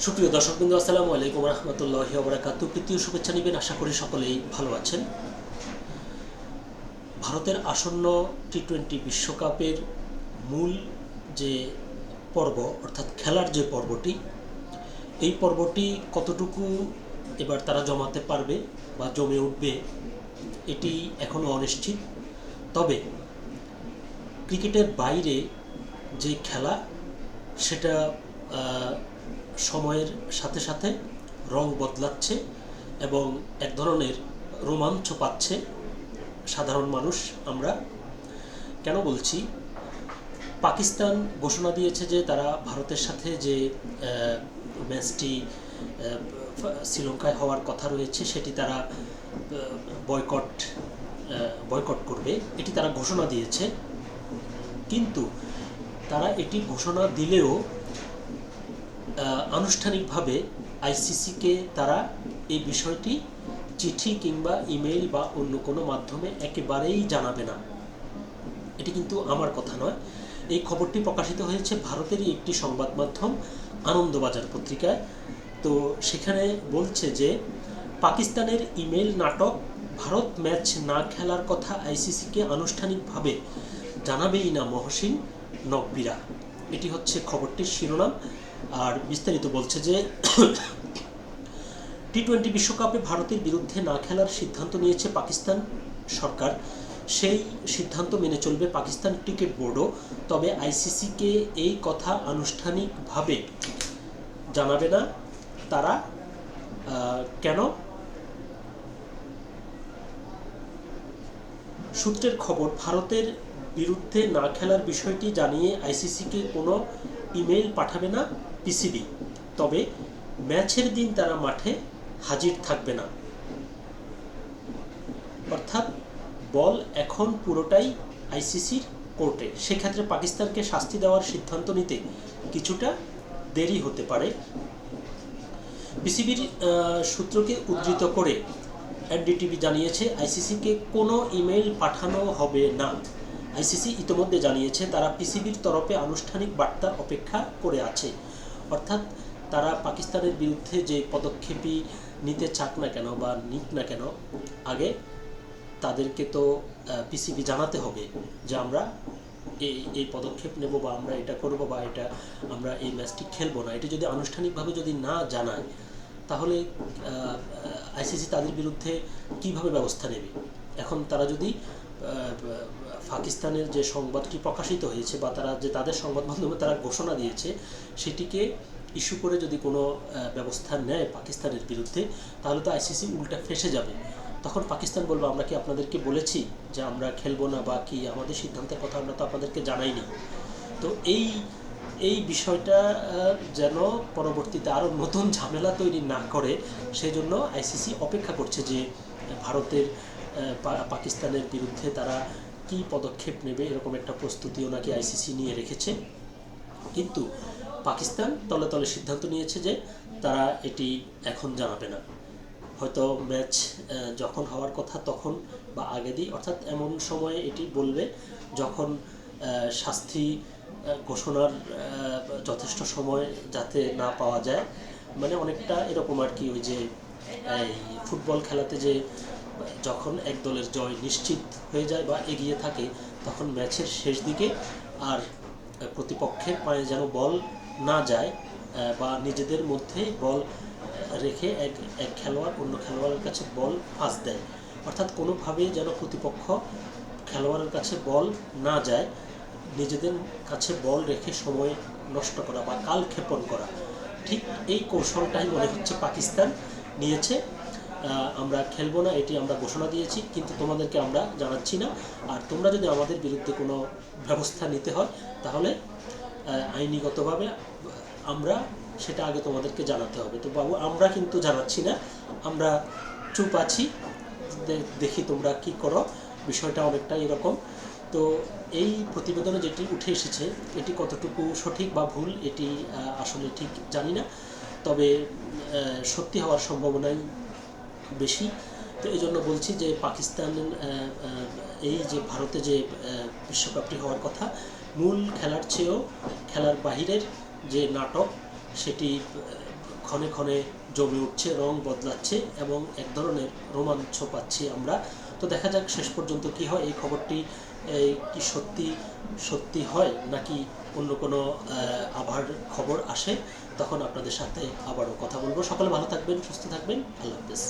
সুপ্রিয় দর্শকবৃন্দ, আসসালামু আলাইকুম রহমতুল্লাহি ওয়া বারাকাতুহু। প্রীতীয় শুভেচ্ছা নেবেন, আশা করি সকলেই ভালো আছেন। ভারতের আসন্ন টি-20 বিশ্বকাপের মূল যে পর্ব, অর্থাৎ খেলার যে পর্বটি, এই পর্বটি কতটুকু এবার তারা জমাতে পারবে বা জমে উঠবে এটি এখনও অনিশ্চিত। তবে ক্রিকেটের বাইরে যে খেলা, সেটা সময়ের সাথে সাথে রং বদলাচ্ছে এবং এক ধরনের রোমাঞ্চ পাচ্ছে সাধারণ মানুষ। আমরা কেন বলছি, পাকিস্তান ঘোষণা দিয়েছে যে তারা ভারতের সাথে যে ম্যাচটি শ্রীলঙ্কায় হওয়ার কথা রয়েছে সেটি তারা বয়কট বয়কট করবে, এটি তারা ঘোষণা দিয়েছে। কিন্তু তারা এটি ঘোষণা দিলেও আনুষ্ঠানিকভাবে আইসিসিকে তারা এই বিষয়টি চিঠি কিংবা ইমেইল বা অন্য কোনো মাধ্যমে একেবারেই জানাবে না। এটি কিন্তু আমার কথা নয়, এই খবরটি প্রকাশিত হয়েছে ভারতেরই একটি সংবাদ মাধ্যম আনন্দবাজার পত্রিকায়। তো সেখানে বলছে যে পাকিস্তানের ইমেইল নাটক, ভারত ম্যাচ না খেলার কথা আইসিসিকে আনুষ্ঠানিকভাবে জানাবেই না মহসিন নকবিরা। এটি হচ্ছে খবরটির শিরোনাম। আর বিস্তারিত বলছে যে টি-20 বিশ্বকাপে ভারতের বিরুদ্ধে না খেলার সিদ্ধান্ত নিয়েছে পাকিস্তান সরকার। সেই সিদ্ধান্ত মেনে চলবে পাকিস্তান ক্রিকেট বোর্ডও। তবে আইসিসিকে এই কথা আনুষ্ঠানিকভাবে জানাবে না তারা। কেন? সূত্রের খবর, ভারতের বিরুদ্ধে না খেলার বিষয়টি জানিয়ে আইসিসিকে কোনো ইমেইল পাঠাবে না পিসিবি। তবে ম্যাচের দিন তারা মাঠে হাজির থাকবে না। অর্থাৎ বল এখন পুরোটাই আইসিসির কোর্টে। সেক্ষেত্রে পাকিস্তানকে শাস্তি দেওয়ার সিদ্ধান্ত নিতে কিছুটা দেরি হতে পারে। পিসিবির সূত্রকে উদ্ধৃত করে এনডিটিভি জানিয়েছে আইসিসিকে কোনো ইমেইল পাঠানো হবে না। আইসিসি ইতিমধ্যে জানিয়েছে তারা পিসিবির তরফে আনুষ্ঠানিক বার্তার অপেক্ষা করে আছে। অর্থাৎ তারা পাকিস্তানের বিরুদ্ধে যে পদক্ষেপই নিতে চাক না কেন বা নিক না কেন, আগে তাদেরকে তো পিসিবি জানাতে হবে যে আমরা এই পদক্ষেপ নেব বা আমরা এটা করব বা এটা আমরা এই ম্যাচটি খেলবো না। এটি যদি আনুষ্ঠানিকভাবে যদি না জানায়, তাহলে আইসিসি তাদের বিরুদ্ধে কিভাবে ব্যবস্থা নেবে? এখন তারা যদি পাকিস্তানের যে সংবাদটি প্রকাশিত হয়েছে বা তারা যে তাদের সংবাদ মাধ্যমে তারা ঘোষণা দিয়েছে সেটিকে ইস্যু করে যদি কোনো ব্যবস্থা নেয় পাকিস্তানের বিরুদ্ধে, তাহলে তো আইসিসি উল্টা ফেঁসে যাবে। তখন পাকিস্তান বলবে আমরা কি আপনাদেরকে বলেছি যে আমরা খেলবো না বা কি আমাদের সিদ্ধান্তের কথা আমরা তো আপনাদেরকে জানাইনি। তো এই বিষয়টা যেন পরবর্তীতে আরও নতুন ঝামেলা তৈরি না করে, সেজন্য আইসিসি অপেক্ষা করছে যে ভারতের পাকিস্তানের বিরুদ্ধে তারা কি পদক্ষেপ নেবে, এরকম একটা প্রস্তুতিও নাকি আইসিসি নিয়ে রেখেছে। কিন্তু পাকিস্তান তলে তলে সিদ্ধান্ত নিয়েছে যে তারা এটি এখন জানাবে না। হয়তো ম্যাচ যখন হওয়ার কথা তখন বা আগে দিই, অর্থাৎ এমন সময়ে এটি বলবে যখন শাস্তি ঘোষণার যথেষ্ট সময় যাতে না পাওয়া যায়। মানে অনেকটা এরকম আর কি, ওই যে এই ফুটবল খেলাতে যে যখন এক দলের জয় নিশ্চিত হয়ে যায় বা এগিয়ে থাকে, তখন ম্যাচের শেষ দিকে আর প্রতিপক্ষের পায়ে যেন বল না যায় বা নিজেদের মধ্যে বল রেখে এক খেলোয়াড় অন্য খেলোয়াড়ের কাছে বল পাস দেয়। অর্থাৎ কোনোভাবেই যেন প্রতিপক্ষ খেলোয়াড়ের কাছে বল না যায়, নিজেদের কাছে বল রেখে সময় নষ্ট করা বা কালক্ষেপণ করা। ঠিক এই কৌশলটাই মনে হচ্ছে পাকিস্তান নিয়েছে। আমরা খেলবো না, এটি আমরা ঘোষণা দিয়েছি, কিন্তু তোমাদেরকে আমরা জানাচ্ছি না। আর তোমরা যদি আমাদের বিরুদ্ধে কোনো ব্যবস্থা নিতে হয়, তাহলে আইনিগতভাবে আমরা সেটা আগে তোমাদেরকে জানাতে হবে। তো বাবু, আমরা কিন্তু জানাচ্ছি না, আমরা চুপ আছি, দেখি তোমরা কি করো। বিষয়টা অনেকটা এরকম। তো এই প্রতিবেদনে যেটি উঠে এসেছে এটি কতটুকু সঠিক বা ভুল এটি আসলে ঠিক জানি না, তবে সত্যি হওয়ার সম্ভাবনাই বেশি। তো এই জন্য বলছি যে পাকিস্তান এই যে ভারতে যে বিশ্বকাপটি হওয়ার কথা, মূল খেলার চেয়েও খেলার বাহিরের যে নাটক সেটি ক্ষণে ক্ষণে জমে উঠছে, রং বদলাচ্ছে এবং এক ধরনের রোমাঞ্চ পাচ্ছি আমরা। তো দেখা যাক শেষ পর্যন্ত কি হয়, এই খবরটি কি সত্যি হয় নাকি অন্য কোনো আবার খবর আসে, তখন আপনাদের সাথে আবারও কথা বলবো। সকলে ভালো থাকবেন, সুস্থ থাকবেন, আল্লাহ হাফেজ।